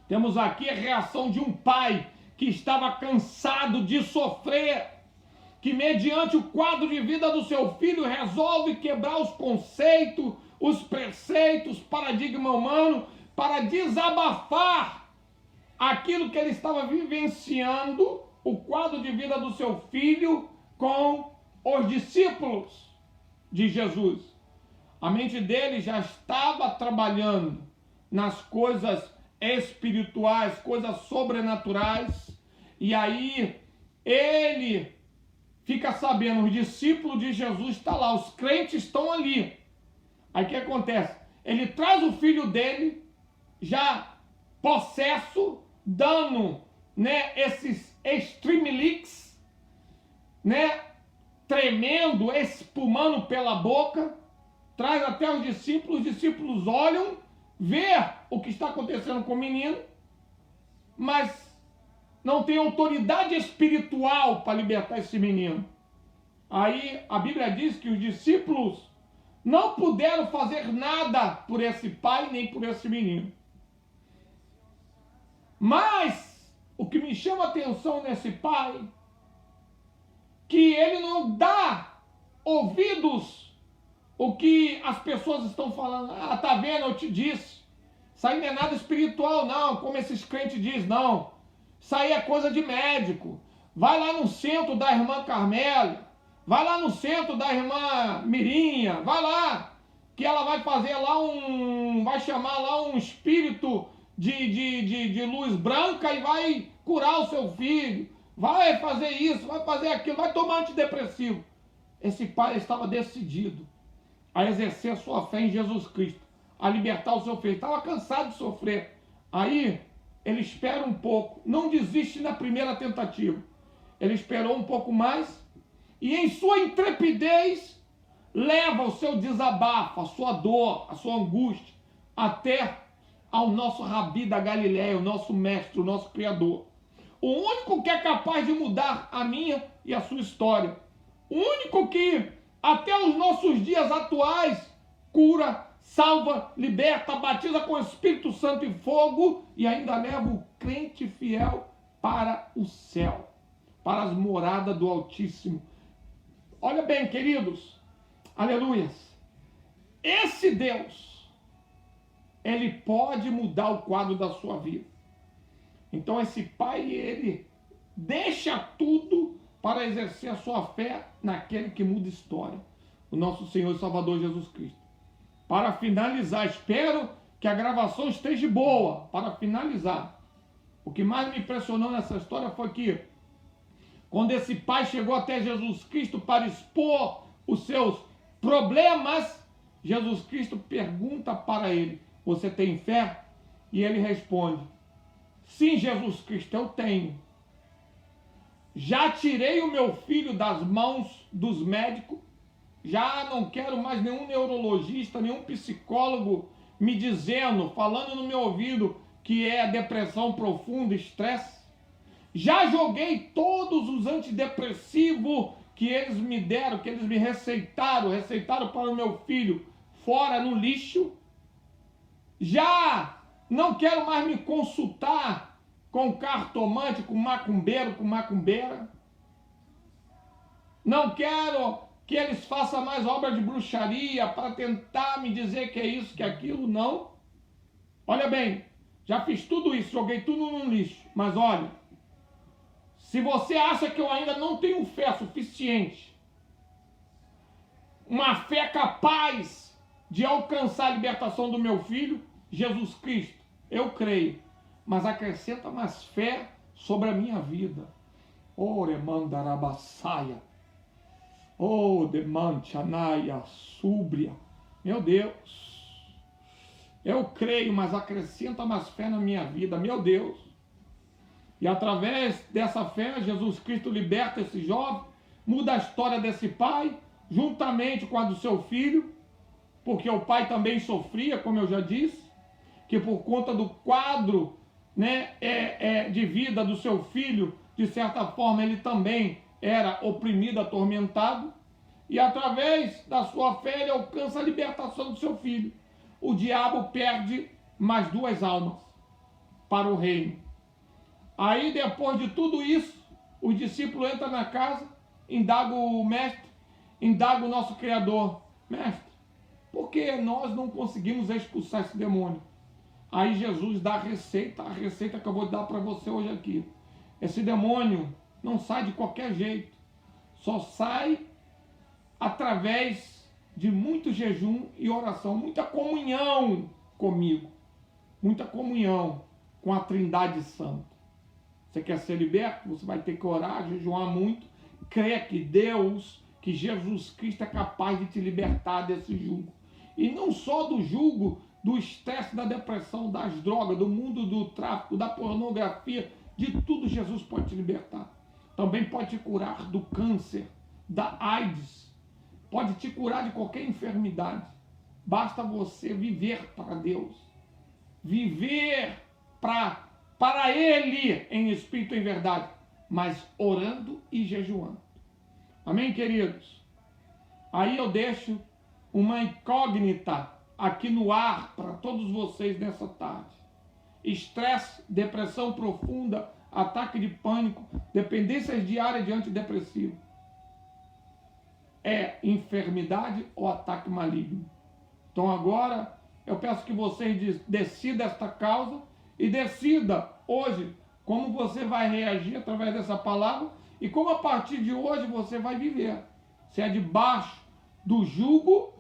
Temos aqui a reação de um pai que estava cansado de sofrer, que mediante o quadro de vida do seu filho resolve quebrar os conceitos, os preceitos, paradigma humano, para desabafar aquilo que ele estava vivenciando, o quadro de vida do seu filho com os discípulos de Jesus. A mente dele já estava trabalhando nas coisas espirituais, coisas sobrenaturais, e aí ele fica sabendo, os discípulos de Jesus estão lá, os crentes estão ali. Aí o que acontece? Ele traz o filho dele, já possesso, dando, né, esses streamlix, né, tremendo, espumando pela boca, traz até os discípulos olham, vê o que está acontecendo com o menino, mas não tem autoridade espiritual para libertar esse menino. Aí a Bíblia diz que os discípulos não puderam fazer nada por esse pai nem por esse menino. Mas o que me chama a atenção nesse pai, que ele não dá ouvidos o que as pessoas estão falando. Ah, tá vendo, eu te disse. Isso aí não é nada espiritual não, como esses crentes dizem, não. Isso aí é coisa de médico. Vai lá no centro da irmã Carmélia, vai lá no centro da irmã Mirinha, vai lá, que ela vai fazer lá vai chamar lá um espírito de luz branca e vai curar o seu filho, vai fazer isso, vai fazer aquilo, vai tomar antidepressivo. Esse pai estava decidido a exercer a sua fé em Jesus Cristo, a libertar o seu filho. Estava cansado de sofrer. Aí ele espera um pouco, não desiste na primeira tentativa. Ele esperou um pouco mais e em sua intrepidez leva o seu desabafo, a sua dor, a sua angústia até ao nosso Rabi da Galileia, o nosso mestre, o nosso Criador. O único que é capaz de mudar a minha e a sua história. O único que até os nossos dias atuais cura, salva, liberta, batiza com o Espírito Santo e fogo e ainda leva o crente fiel para o céu, para as moradas do Altíssimo. Olha bem, queridos, aleluias, esse Deus, ele pode mudar o quadro da sua vida. Então esse pai, ele deixa tudo para exercer a sua fé naquele que muda história, o nosso Senhor e Salvador Jesus Cristo. Para finalizar, espero que a gravação esteja boa. Para finalizar, o que mais me impressionou nessa história foi que quando esse pai chegou até Jesus Cristo para expor os seus problemas, Jesus Cristo pergunta para ele: você tem fé? E ele responde: sim, Jesus Cristo, eu tenho. Já tirei o meu filho das mãos dos médicos, já não quero mais nenhum neurologista, nenhum psicólogo me dizendo, falando no meu ouvido que é depressão profunda, estresse. Já joguei todos os antidepressivos que eles me deram, que eles me receitaram para o meu filho, fora no lixo. Já não quero mais me consultar com cartomante, com macumbeiro, com macumbeira. Não quero que eles façam mais obra de bruxaria para tentar me dizer que é isso, que é aquilo, não. Olha bem, já fiz tudo isso, joguei tudo no lixo. Mas olha, se você acha que eu ainda não tenho fé suficiente, uma fé capaz de alcançar a libertação do meu filho, Jesus Cristo, eu creio. Mas acrescenta mais fé sobre a minha vida. Oremandarabassaia. Oh, demantianaia, súbria. Meu Deus. Eu creio, mas acrescenta mais fé na minha vida. Meu Deus. E através dessa fé, Jesus Cristo liberta esse jovem, muda a história desse pai, juntamente com a do seu filho, porque o pai também sofria, como eu já disse, que por conta do quadro, né, de vida do seu filho, de certa forma ele também era oprimido, atormentado, e através da sua fé ele alcança a libertação do seu filho. O diabo perde mais 2 almas para o reino. Aí depois de tudo isso, o discípulo entra na casa, indaga o mestre, indaga o nosso Criador: mestre, por que nós não conseguimos expulsar esse demônio? Aí Jesus dá a receita que eu vou dar para você hoje aqui. Esse demônio não sai de qualquer jeito, só sai através de muito jejum e oração, muita comunhão comigo, muita comunhão com a Trindade Santa. Você quer ser liberto? Você vai ter que orar, jejuar muito, crer que Deus, que Jesus Cristo é capaz de te libertar desse jugo. E não só do jugo do estresse, da depressão, das drogas, do mundo do tráfico, da pornografia, de tudo Jesus pode te libertar. Também pode te curar do câncer, da AIDS, pode te curar de qualquer enfermidade. Basta você viver para Deus, viver para para Ele em espírito e em verdade, mas orando e jejuando. Amém, queridos? Aí eu deixo uma incógnita aqui no ar para todos vocês nessa tarde. Estresse, depressão profunda, ataque de pânico, dependências diárias de antidepressivo. É enfermidade ou ataque maligno? Então agora eu peço que vocês decidam esta causa e decida hoje como você vai reagir através dessa palavra e como a partir de hoje você vai viver. Se é debaixo do jugo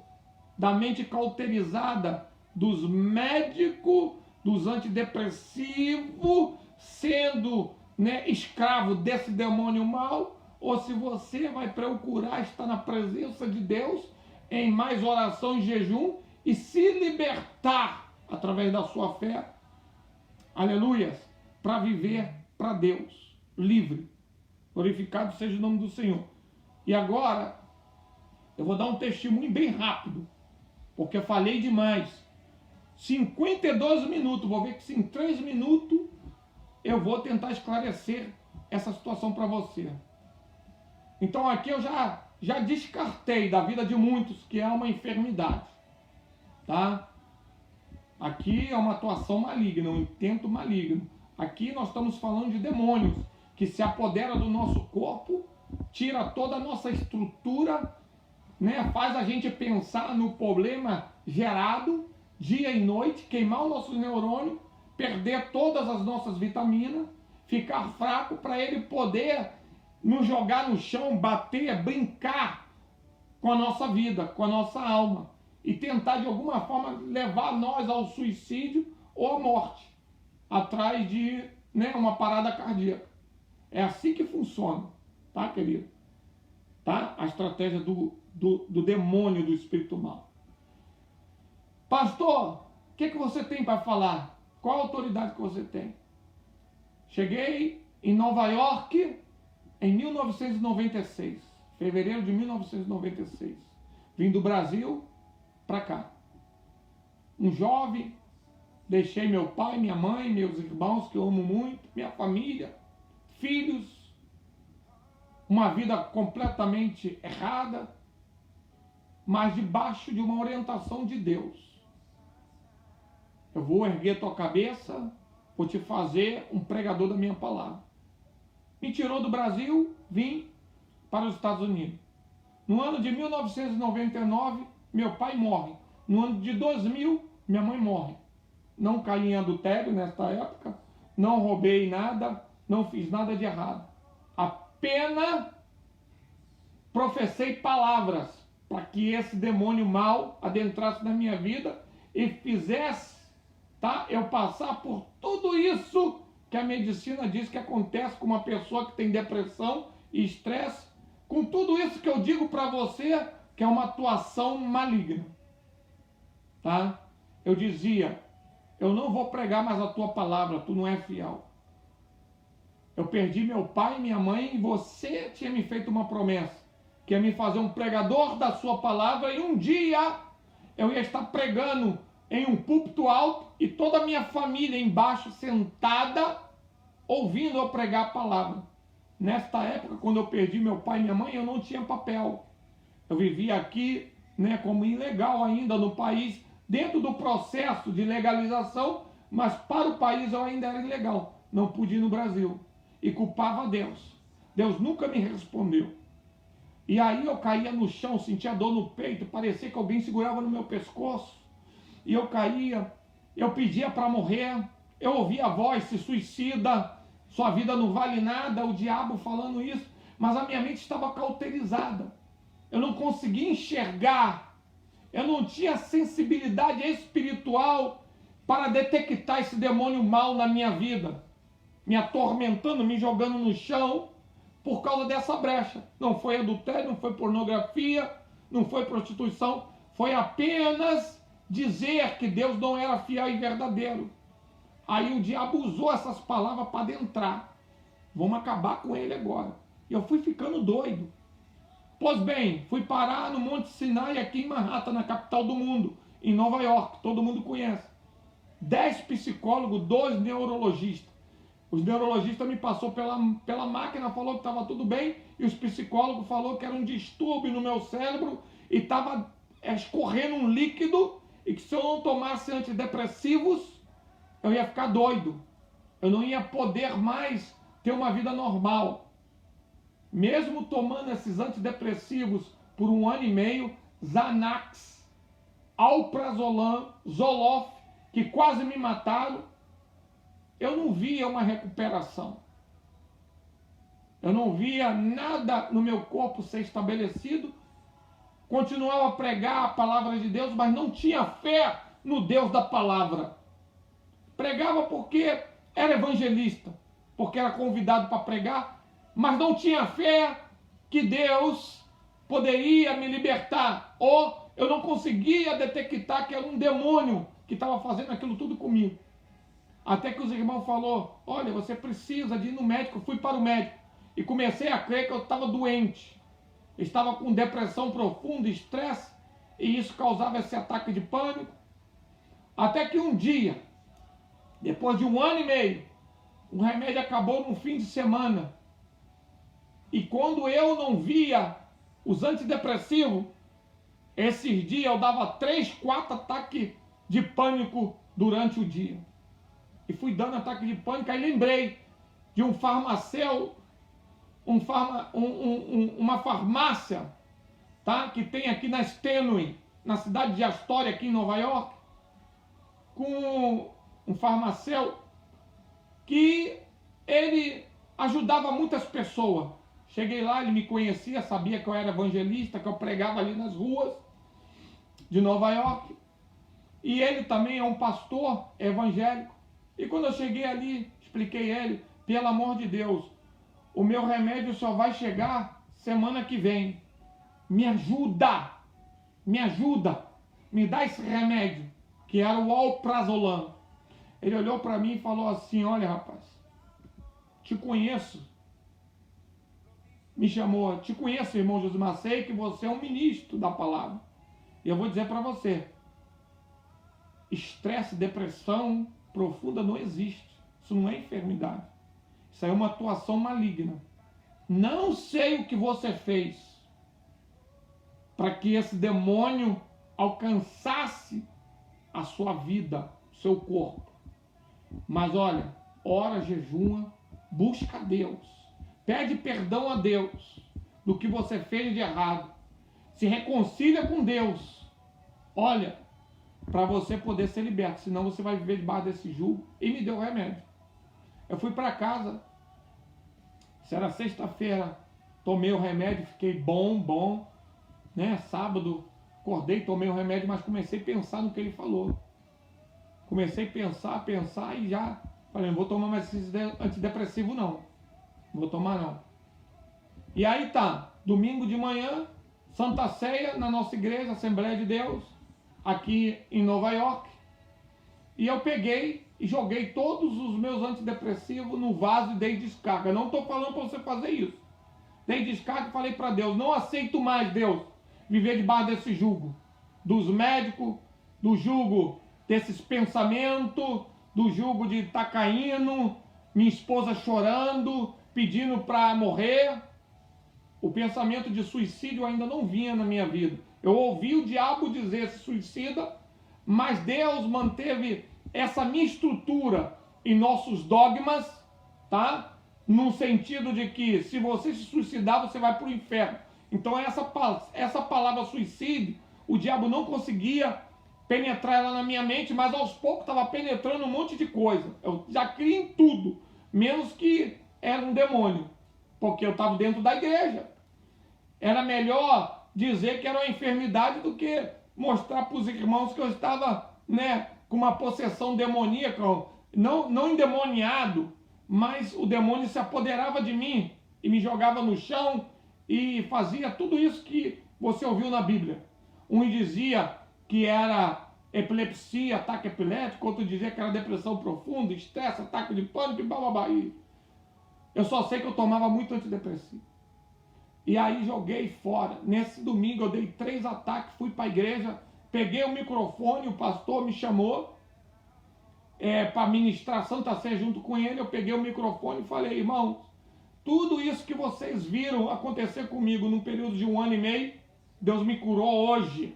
da mente cauterizada dos médicos, dos antidepressivos, sendo escravo desse demônio mau, ou se você vai procurar estar na presença de Deus em mais oração e jejum e se libertar através da sua fé, aleluias, para viver para Deus, livre. Glorificado seja o nome do Senhor. E agora, eu vou dar um testemunho bem rápido, porque eu falei demais. 52 minutos, vou ver que se em 3 minutos eu vou tentar esclarecer essa situação para você. Então aqui eu já descartei da vida de muitos que é uma enfermidade, tá? Aqui é uma atuação maligna, um intento maligno. Aqui nós estamos falando de demônios que se apoderam do nosso corpo, tira toda a nossa estrutura, faz a gente pensar no problema gerado dia e noite, queimar o nosso neurônio, perder todas as nossas vitaminas, ficar fraco para ele poder nos jogar no chão, bater, brincar com a nossa vida, com a nossa alma e tentar de alguma forma levar nós ao suicídio ou à morte, atrás de uma parada cardíaca. É assim que funciona, tá, querido? Tá? A estratégia do demônio, do espírito mau. Pastor, o que você tem para falar? Qual a autoridade que você tem? Cheguei em Nova York em 1996, fevereiro de 1996. Vim do Brasil para cá. Um jovem, deixei meu pai, minha mãe, meus irmãos, que eu amo muito, minha família, filhos, uma vida completamente errada, mas debaixo de uma orientação de Deus. Eu vou erguer tua cabeça, vou te fazer um pregador da minha palavra. Me tirou do Brasil, vim para os Estados Unidos. No ano de 1999, meu pai morre. No ano de 2000, minha mãe morre. Não caí em adultério nesta época, não roubei nada, não fiz nada de errado. Apenas professei palavras para que esse demônio mau adentrasse na minha vida e fizesse eu passar por tudo isso que a medicina diz que acontece com uma pessoa que tem depressão e estresse, com tudo isso que eu digo para você, que é uma atuação maligna. Tá? Eu dizia, eu não vou pregar mais a tua palavra, tu não é fiel. Eu perdi meu pai e minha mãe e você tinha me feito uma promessa, que ia me fazer um pregador da sua palavra e um dia eu ia estar pregando em um púlpito alto e toda a minha família embaixo sentada ouvindo eu pregar a palavra. Nesta época, quando eu perdi meu pai e minha mãe, eu não tinha papel. Eu vivia aqui como ilegal ainda no país, dentro do processo de legalização, mas para o país eu ainda era ilegal. Não pude ir no Brasil. E culpava Deus. Deus nunca me respondeu. E aí eu caía no chão, sentia dor no peito, parecia que alguém segurava no meu pescoço. E eu caía, eu pedia para morrer, eu ouvia a voz, se suicida, sua vida não vale nada, o diabo falando isso, mas a minha mente estava cauterizada. Eu não conseguia enxergar, eu não tinha sensibilidade espiritual para detectar esse demônio mau na minha vida, me atormentando, me jogando no chão por causa dessa brecha. Não foi adultério, não foi pornografia, não foi prostituição, foi apenas dizer que Deus não era fiel e verdadeiro. Aí o diabo usou essas palavras para adentrar. Vamos acabar com ele agora. E eu fui ficando doido. Pois bem, fui parar no Monte Sinai, aqui em Manhattan, na capital do mundo, em Nova York, todo mundo conhece. 10 psicólogos, 2 neurologistas. Os neurologistas me passou pela máquina, falou que estava tudo bem, e os psicólogos falou que era um distúrbio no meu cérebro e estava escorrendo um líquido e que se eu não tomasse antidepressivos, eu ia ficar doido. Eu não ia poder mais ter uma vida normal. Mesmo tomando esses antidepressivos por 1 ano e meio, Xanax, Alprazolam, Zoloft, que quase me mataram, eu não via uma recuperação. Eu não via nada no meu corpo ser estabelecido. Continuava a pregar a palavra de Deus, mas não tinha fé no Deus da palavra. Pregava porque era evangelista, porque era convidado para pregar, mas não tinha fé que Deus poderia me libertar. Ou eu não conseguia detectar que era um demônio que estava fazendo aquilo tudo comigo. Até que os irmãos falaram, olha, você precisa de ir no médico. Eu fui para o médico e comecei a crer que eu estava doente. Estava com depressão profunda, estresse, e isso causava esse ataque de pânico. Até que um dia, depois de 1 ano e meio, o remédio acabou no fim de semana. E quando eu não via os antidepressivos, esses dias eu dava 3, 4 ataques de pânico durante o dia. E fui dando ataque de pânico, aí lembrei de um farmacêutico, uma farmácia, tá? Que tem aqui na Stenway, na cidade de Astoria, aqui em Nova York, com um farmacêutico que ele ajudava muitas pessoas. Cheguei lá, ele me conhecia, sabia que eu era evangelista, que eu pregava ali nas ruas de Nova York. E ele também é um pastor evangélico. E quando eu cheguei ali, expliquei a ele, pelo amor de Deus, o meu remédio só vai chegar semana que vem. Me ajuda, me dá esse remédio, que era o Alprazolam. Ele olhou para mim e falou assim, olha rapaz, te conheço. Me chamou, te conheço, irmão Josimar, sei que você é um ministro da palavra. E eu vou dizer para você, estresse, depressão profunda não existe. Isso não é enfermidade. Isso é uma atuação maligna. Não sei o que você fez para que esse demônio alcançasse a sua vida, o seu corpo. Mas olha, ora, jejuma, busca a Deus. Pede perdão a Deus do que você fez de errado. Se reconcilia com Deus. Olha, para você poder ser liberto, senão você vai viver debaixo desse jugo. E me deu o remédio. Eu fui para casa, isso era sexta-feira, tomei o remédio, fiquei bom, né? Sábado, acordei, tomei o remédio, mas comecei a pensar no que ele falou. Comecei a pensar e já falei, não vou tomar mais esse antidepressivo não. Não vou tomar não. E aí tá, domingo de manhã, Santa Ceia na nossa igreja, Assembleia de Deus, aqui em Nova York. E eu peguei e joguei todos os meus antidepressivos no vaso e dei descarga. Não estou falando para você fazer isso. Dei descarga e falei para Deus, não aceito mais, Deus, viver debaixo desse jugo. Dos médicos, do jugo desses pensamentos, do jugo de estar caindo, minha esposa chorando, pedindo para morrer. O pensamento de suicídio ainda não vinha na minha vida. Eu ouvi o diabo dizer se suicida, mas Deus manteve essa minha estrutura em nossos dogmas, tá? No sentido de que se você se suicidar, você vai para o inferno. Então essa palavra suicídio, o diabo não conseguia penetrar ela na minha mente, mas aos poucos estava penetrando um monte de coisa. Eu já criei em tudo, menos que era um demônio, porque eu estava dentro da igreja. Era melhor dizer que era uma enfermidade do que mostrar para os irmãos que eu estava, né, com uma possessão demoníaca, não endemoniado, mas o demônio se apoderava de mim e me jogava no chão e fazia tudo isso que você ouviu na Bíblia. Um dizia que era epilepsia, ataque epilético, outro dizia que era depressão profunda, estresse, ataque de pânico e bababá. Eu só sei que eu tomava muito antidepressivo. E aí joguei fora. Nesse domingo eu dei 3 ataques, fui para a igreja, peguei o microfone, o pastor me chamou. para ministrar a Santa Sé junto com ele, eu peguei o microfone e falei: irmãos, tudo isso que vocês viram acontecer comigo num período de 1 ano e meio, Deus me curou hoje.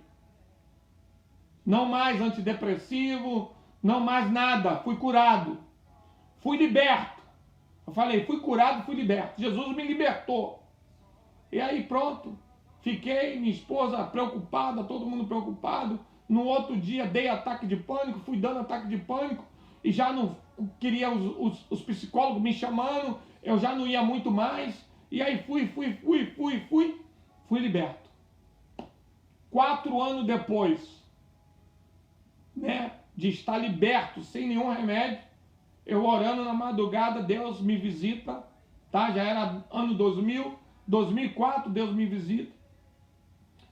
Não mais antidepressivo, não mais nada, fui curado, fui liberto. Eu falei, fui curado, fui liberto. Jesus me libertou. E aí pronto, fiquei, minha esposa preocupada, todo mundo preocupado. No outro dia dei ataque de pânico, fui dando ataque de pânico e já não queria os psicólogos me chamando, eu já não ia muito mais. E aí fui liberto. 4 anos depois, né, de estar liberto, sem nenhum remédio, eu orando na madrugada, Deus me visita, tá? Já era ano 2000, 2004, Deus me visita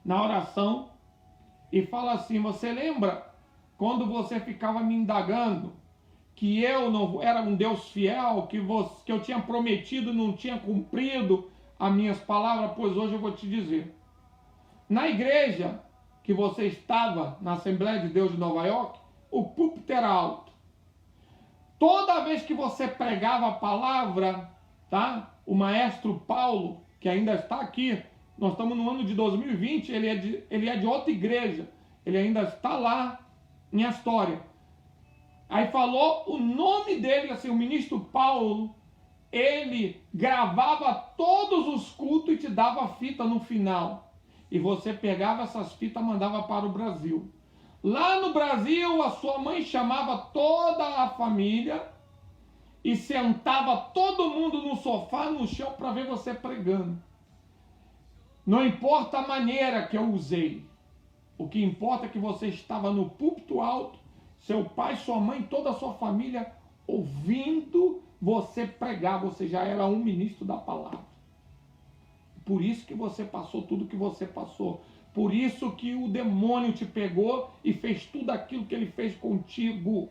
na oração e fala assim: você lembra quando você ficava me indagando que eu não era um Deus fiel, que eu tinha prometido e não tinha cumprido as minhas palavras? Pois hoje eu vou te dizer. Na igreja que você estava, na Assembleia de Deus de Nova York, o púlpito era alto. Toda vez que você pregava a palavra, tá? O maestro Paulo, que ainda está aqui, nós estamos no ano de 2020, ele é de outra igreja, ele ainda está lá em Astoria. Aí falou o nome dele, assim, o ministro Paulo, ele gravava todos os cultos e te dava fita no final. E você pegava essas fitas e mandava para o Brasil. Lá no Brasil, a sua mãe chamava toda a família e sentava todo mundo no sofá, no chão, para ver você pregando. Não importa a maneira que eu usei. O que importa é que você estava no púlpito alto, seu pai, sua mãe, toda a sua família ouvindo você pregar. Você já era um ministro da palavra. Por isso que você passou tudo que você passou. Por isso que o demônio te pegou e fez tudo aquilo que ele fez contigo.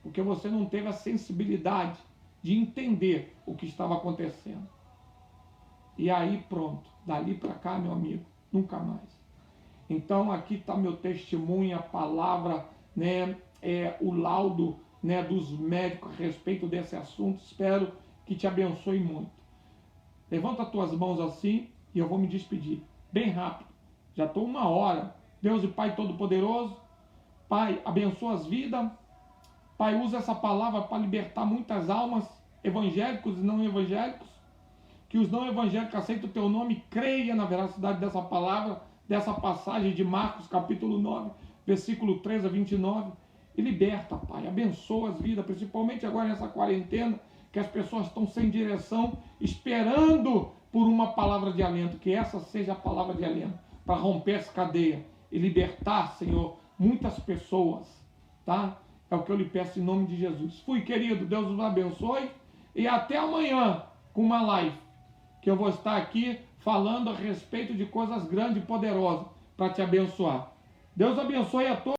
Porque você não teve a sensibilidade de entender o que estava acontecendo. E aí pronto, dali para cá, meu amigo, nunca mais. Então aqui está meu testemunho, a palavra, né, o laudo, né, dos médicos a respeito desse assunto. Espero que te abençoe muito. Levanta as tuas mãos assim e eu vou me despedir. Bem rápido. Já estou 1 hora. Deus e Pai Todo-Poderoso, Pai, abençoa as vidas. Pai, usa essa palavra para libertar muitas almas, evangélicos e não evangélicos. Que os não evangélicos aceitem o teu nome e creiam na veracidade dessa palavra, dessa passagem de Marcos, capítulo 9, versículo 13 a 29. E liberta, Pai. Abençoa as vidas, principalmente agora nessa quarentena, que as pessoas estão sem direção, esperando por uma palavra de alento. Que essa seja a palavra de alento, para romper essa cadeia e libertar, Senhor, muitas pessoas, tá? É o que eu lhe peço em nome de Jesus. Fui, querido, Deus os abençoe e até amanhã com uma live, que eu vou estar aqui falando a respeito de coisas grandes e poderosas para te abençoar. Deus abençoe a todos.